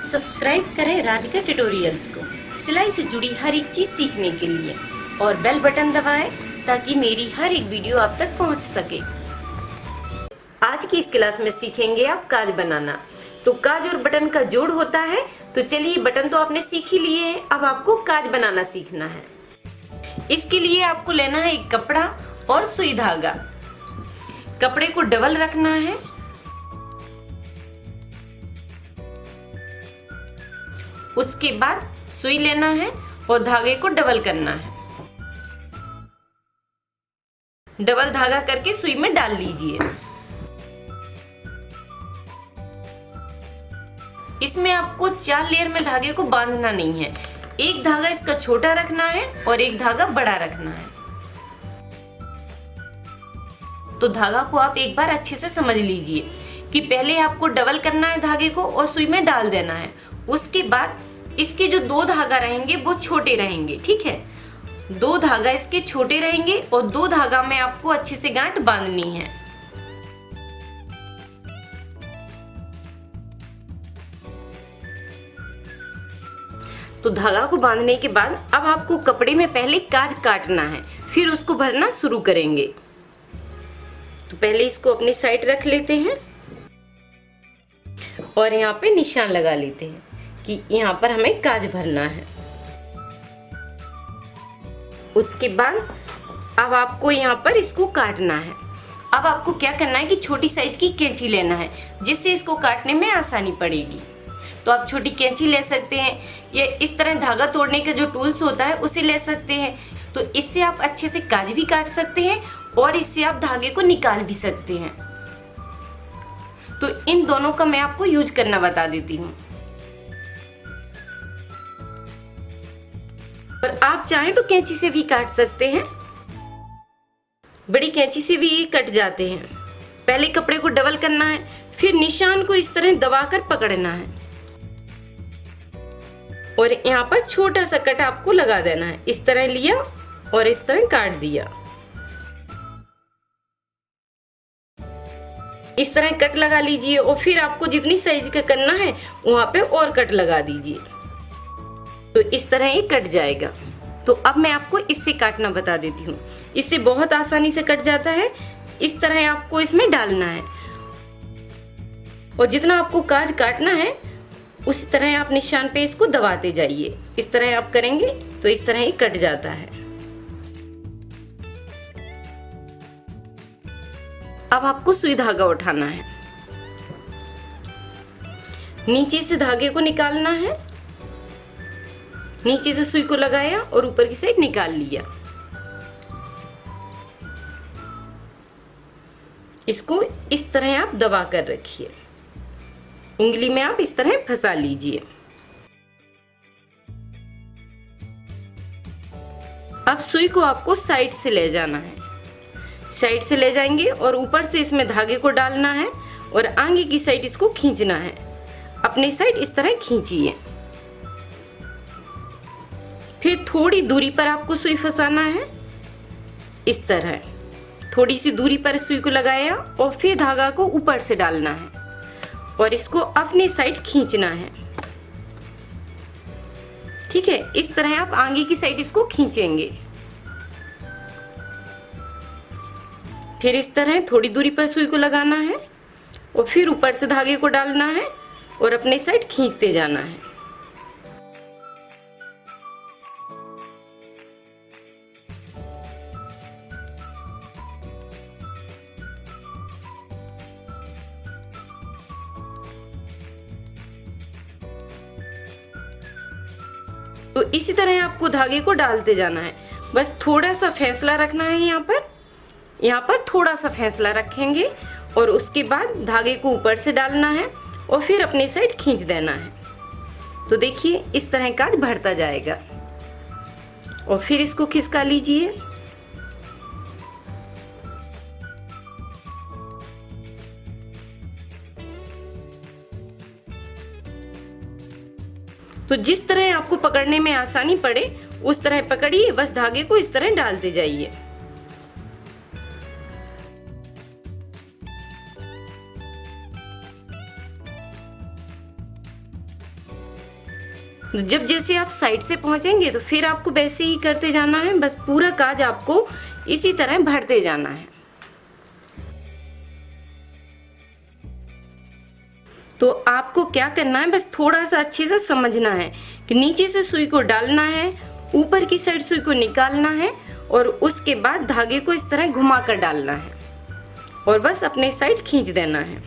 Subscribe करें Radhika tutorials को सिलाई से जुड़ी हर एक चीज सीखने के लिए और बेल बटन दबाएं ताकि मेरी हर एक वीडियो आप तक पहुंच सके। आज की इस क्लास में सीखेंगे आप काज बनाना। तो काज और बटन का जोड़ होता है। तो चलिए, बटन तो आपने सीख ही लिए हैं, अब आपको काज बनाना सीखना है। इसके लिए आपको लेना है एक कपड़ा और सुई धागा। कपड़े को डबल रखना है, उसके बाद सुई लेना है और धागे को डबल करना है। डबल धागा करके सुई में डाल लीजिए। इसमें आपको 4 लेयर में धागे को बांधना नहीं है। एक धागा इसका छोटा रखना है और एक धागा बड़ा रखना है। तो धागा को आप एक बार अच्छे से समझ लीजिए कि पहले आपको डबल करना है धागे को और सुई में डाल देना है। उसके बाद इसके जो 2 धागा रहेंगे वो छोटे रहेंगे, ठीक है। 2 धागा इसके छोटे रहेंगे और 2 धागा में आपको अच्छे से गांठ बांधनी है। तो धागा को बांधने के बाद अब आपको कपड़े में पहले काज काटना है, फिर उसको भरना शुरू करेंगे। तो पहले इसको अपनी साइड रख लेते हैं और यहाँ पे निशान लगा लेते हैं कि यहाँ पर हमें काज भरना है। उसके बाद अब आपको यहाँ पर इसको काटना है। अब आपको क्या करना है कि छोटी साइज की कैंची लेना है, जिससे इसको काटने में आसानी पड़ेगी। तो आप छोटी कैंची ले सकते हैं या इस तरह धागा तोड़ने का जो टूल्स होता है उसे ले सकते हैं। तो इससे आप अच्छे से काज भी काट सकते हैं और इससे आप धागे को निकाल भी सकते हैं। तो इन दोनों का मैं आपको यूज करना बता देती हूँ। और आप चाहें तो कैंची से भी काट सकते हैं, बड़ी कैंची से भी ये कट जाते हैं। पहले कपड़े को डबल करना है, फिर निशान को इस तरह दबाकर पकड़ना है और यहाँ पर छोटा सा कट आपको लगा देना है। इस तरह लिया और इस तरह काट दिया। इस तरह कट लगा लीजिए और फिर आपको जितनी साइज का करना है वहां पे और कट लगा दीजिए। तो इस तरह ये कट जाएगा। तो अब मैं आपको इससे काटना बता देती हूँ। इससे बहुत आसानी से कट जाता है। इस तरह आपको इसमें डालना है और जितना आपको काज काटना है उसी तरह आप निशान पे इसको दबाते जाइए। इस तरह आप करेंगे तो इस तरह ही कट जाता है। अब आपको सुई धागा उठाना है, नीचे से धागे को निकालना है। नीचे से सुई को लगाया और ऊपर की साइड निकाल लिया। इसको इस तरह आप दबा कर रखिए। उंगली में आप इस तरह फंसा लीजिए। अब सुई को आपको साइड से ले जाना है। साइड से ले जाएंगे और ऊपर से इसमें धागे को डालना है और आगे की साइड इसको खींचना है। अपनी साइड इस तरह खींचिए। फिर थोड़ी दूरी पर आपको सुई फंसाना है। इस तरह थोड़ी सी दूरी पर सुई को लगाया और फिर धागा को ऊपर से डालना है और इसको अपनी साइड खींचना है, ठीक है। इस तरह आप आगे की साइड इसको खींचेंगे। फिर इस तरह थोड़ी दूरी पर सुई को लगाना है और फिर ऊपर से धागे को डालना है और अपने साइड खींचते जाना है। तो इसी तरह आपको धागे को डालते जाना है। बस थोड़ा सा फैसला रखना है। यहाँ पर थोड़ा सा फैसला रखेंगे और उसके बाद धागे को ऊपर से डालना है और फिर अपनी साइड खींच देना है। तो देखिए इस तरह काज भरता जाएगा और फिर इसको खिसका लीजिए। तो जिस तरह आपको पकड़ने में आसानी पड़े उस तरह पकड़िए। बस धागे को इस तरह डालते जाइए। जब जैसे आप साइड से पहुंचेंगे तो फिर आपको वैसे ही करते जाना है। बस पूरा काज आपको इसी तरह भरते जाना है। तो आपको क्या करना है, बस थोड़ा सा अच्छे से समझना है कि नीचे से सुई को डालना है, ऊपर की साइड सुई को निकालना है और उसके बाद धागे को इस तरह घुमा कर डालना है और बस अपने साइड खींच देना है।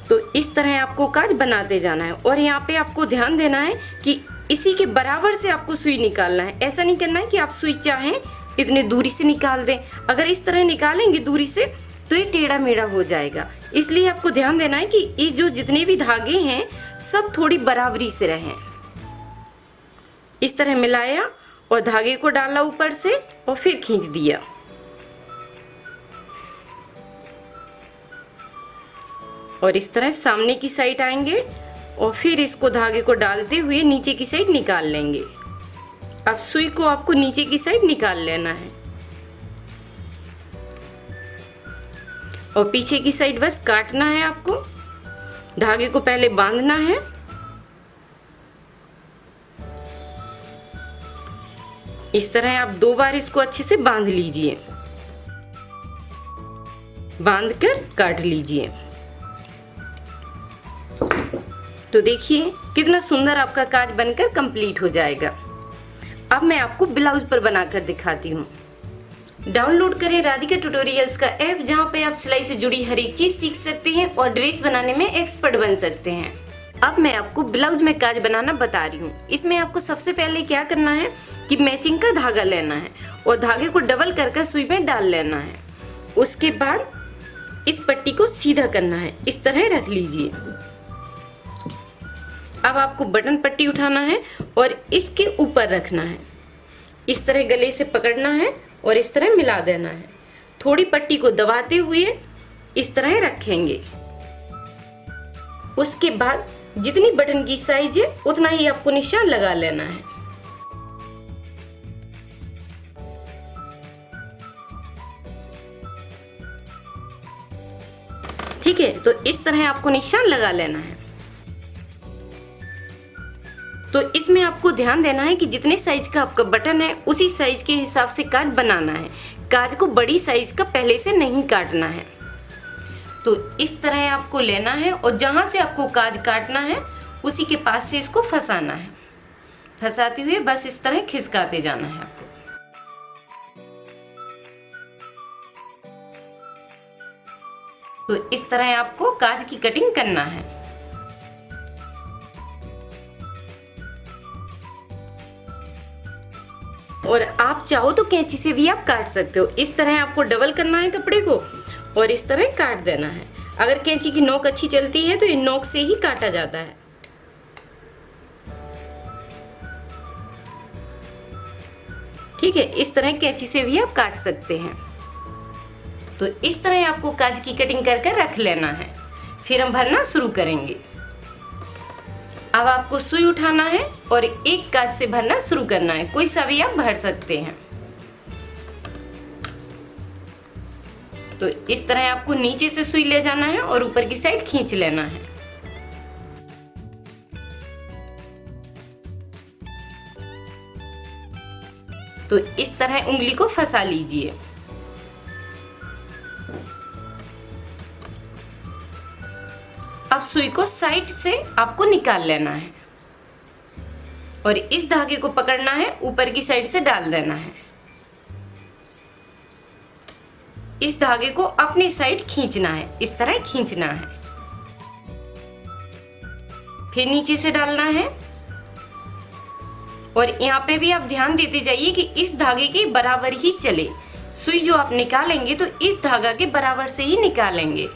तो इस तरह आपको काज बनाते जाना है। और यहाँ पे आपको ध्यान देना है कि इसी के बराबर से आपको सुई निकालना है। ऐसा नहीं करना है कि आप सुई चाहें इतने दूरी से निकाल दें। अगर इस तरह निकालेंगे दूरी से तो ये टेढ़ा मेढ़ा हो जाएगा। इसलिए आपको ध्यान देना है कि ये जो जितने भी धागे हैं सब थोड़ी बराबरी से रहें। इस तरह मिलाया और धागे को डाला ऊपर से और फिर खींच दिया। और इस तरह सामने की साइड आएंगे और फिर इसको धागे को डालते हुए नीचे की साइड निकाल लेंगे। अब सुई को आपको नीचे की साइड निकाल लेना है और पीछे की साइड बस काटना है। आपको धागे को पहले बांधना है, इस तरह आप 2 बार इसको अच्छे से बांध लीजिए, बांध कर काट लीजिए। तो देखिए कितना सुंदर आपका काज बनकर कंप्लीट हो जाएगा। अब मैं आपको ब्लाउज पर बनाकर दिखाती हूँ। डाउनलोड करें राधिका ट्यूटोरियल्स का ऐप, जहाँ पे आप सिलाई से जुड़ी हर एक चीज सीख सकते हैं और ड्रेस बनाने में एक्सपर्ट बन सकते हैं। अब मैं आपको ब्लाउज में काज बनाना बता रही हूँ। इसमें आपको सबसे पहले क्या करना है कि मैचिंग का धागा लेना है और धागे को डबल कर सुई में डाल लेना है। उसके बाद इस पट्टी को सीधा करना है, इस तरह रख लीजिए। अब आपको बटन पट्टी उठाना है और इसके ऊपर रखना है, इस तरह गले से पकड़ना है और इस तरह मिला देना है। थोड़ी पट्टी को दबाते हुए इस तरह रखेंगे। उसके बाद जितनी बटन की साइज है उतना ही आपको निशान लगा लेना है। ठीक है, तो इस तरह आपको निशान लगा लेना है। तो इसमें आपको ध्यान देना है कि जितने साइज का आपका बटन है उसी साइज के हिसाब से काज बनाना है। काज को बड़ी साइज का पहले से नहीं काटना है। तो इस तरह आपको लेना है और जहां से आपको काज काटना है उसी के पास से इसको फंसाना है। फंसाते हुए बस इस तरह खिसकाते जाना है आपको। तो इस तरह आपको काज की कटिंग करना है। और आप चाहो तो कैंची से भी आप काट सकते हो। इस तरह आपको डबल करना है कपड़े को और इस तरह काट देना है। अगर कैंची की नोक अच्छी चलती है तो इन नोक से ही काटा जाता है। ठीक है, इस तरह कैंची से भी आप काट सकते हैं। तो इस तरह आपको काज की कटिंग करके रख लेना है। फिर हम भरना शुरू करेंगे। अब आपको सुई उठाना है और एक काज से भरना शुरू करना है। कोई सा भी आप भर सकते हैं। तो इस तरह आपको नीचे से सुई ले जाना है और ऊपर की साइड खींच लेना है। तो इस तरह उंगली को फंसा लीजिए। अब सुई को साइड से आपको निकाल लेना है और इस धागे को पकड़ना है, ऊपर की साइड से डाल देना है। इस धागे को अपनी साइड खींचना है, इस तरह खींचना है। फिर नीचे से डालना है और यहाँ पे भी आप ध्यान देते जाइए कि इस धागे के बराबर ही चले। सुई जो आप निकालेंगे तो इस धागा के बराबर से ही निकालेंगे।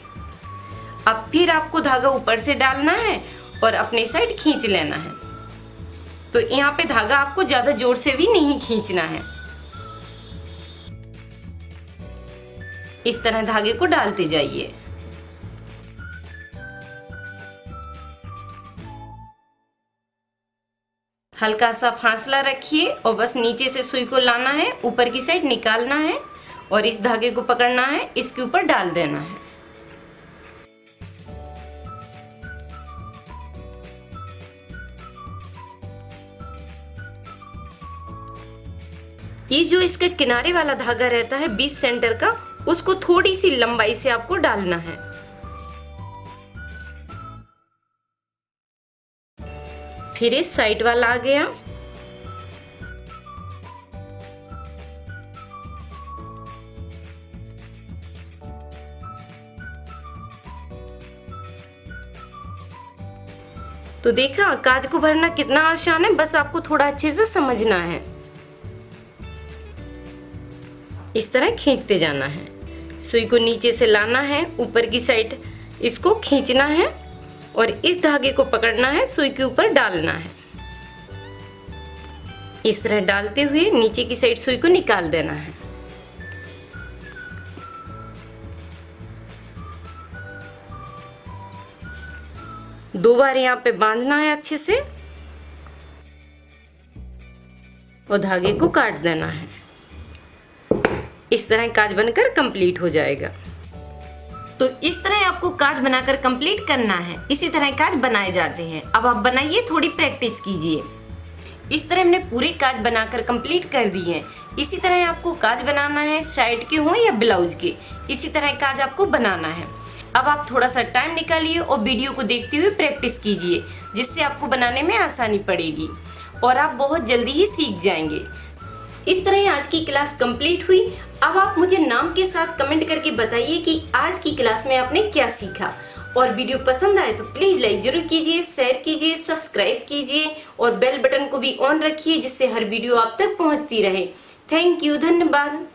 अब फिर आपको धागा ऊपर से डालना है और अपने साइड खींच लेना है। तो यहाँ पे धागा आपको ज्यादा जोर से भी नहीं खींचना है। इस तरह धागे को डालते जाइए। हल्का सा फासला रखिए और बस नीचे से सुई को लाना है, ऊपर की साइड निकालना है और इस धागे को पकड़ना है, इसके ऊपर डाल देना है। ये जो इसका किनारे वाला धागा रहता है 20 सेंटर का, उसको थोड़ी सी लंबाई से आपको डालना है। फिर इस साइड वाला आ गया। तो देखा काज को भरना कितना आसान है, बस आपको थोड़ा अच्छे से समझना है। इस तरह खींचते जाना है, सुई को नीचे से लाना है, ऊपर की साइड इसको खींचना है और इस धागे को पकड़ना है, सुई के ऊपर डालना है। इस तरह डालते हुए नीचे की साइड सुई को निकाल देना है। दो बार यहाँ पे बांधना है अच्छे से और धागे को काट देना है। इस तरह काज बनकर कंप्लीट हो जाएगा। तो इस तरह आपको काज बनाकर कंप्लीट करना है। इसी तरह काज बनाए जाते हैं। अब आप बनाइए, थोड़ी प्रैक्टिस कीजिए। इस तरह हमने पूरे काज बनाकर कंप्लीट कर दी है। इसी तरह आपको काज बनाना है, साइड के हो या ब्लाउज के, इसी तरह काज आपको बनाना है। अब आप थोड़ा सा टाइम निकालिए और वीडियो को देखते हुए प्रैक्टिस कीजिए, जिससे आपको बनाने में आसानी पड़ेगी और आप बहुत जल्दी ही सीख जाएंगे। इस तरह आज की क्लास कंप्लीट हुई। अब आप मुझे नाम के साथ कमेंट करके बताइए कि आज की क्लास में आपने क्या सीखा। और वीडियो पसंद आए तो प्लीज लाइक जरूर कीजिए, शेयर कीजिए, सब्सक्राइब कीजिए और बेल बटन को भी ऑन रखिए, जिससे हर वीडियो आप तक पहुंचती रहे। थैंक यू, धन्यवाद।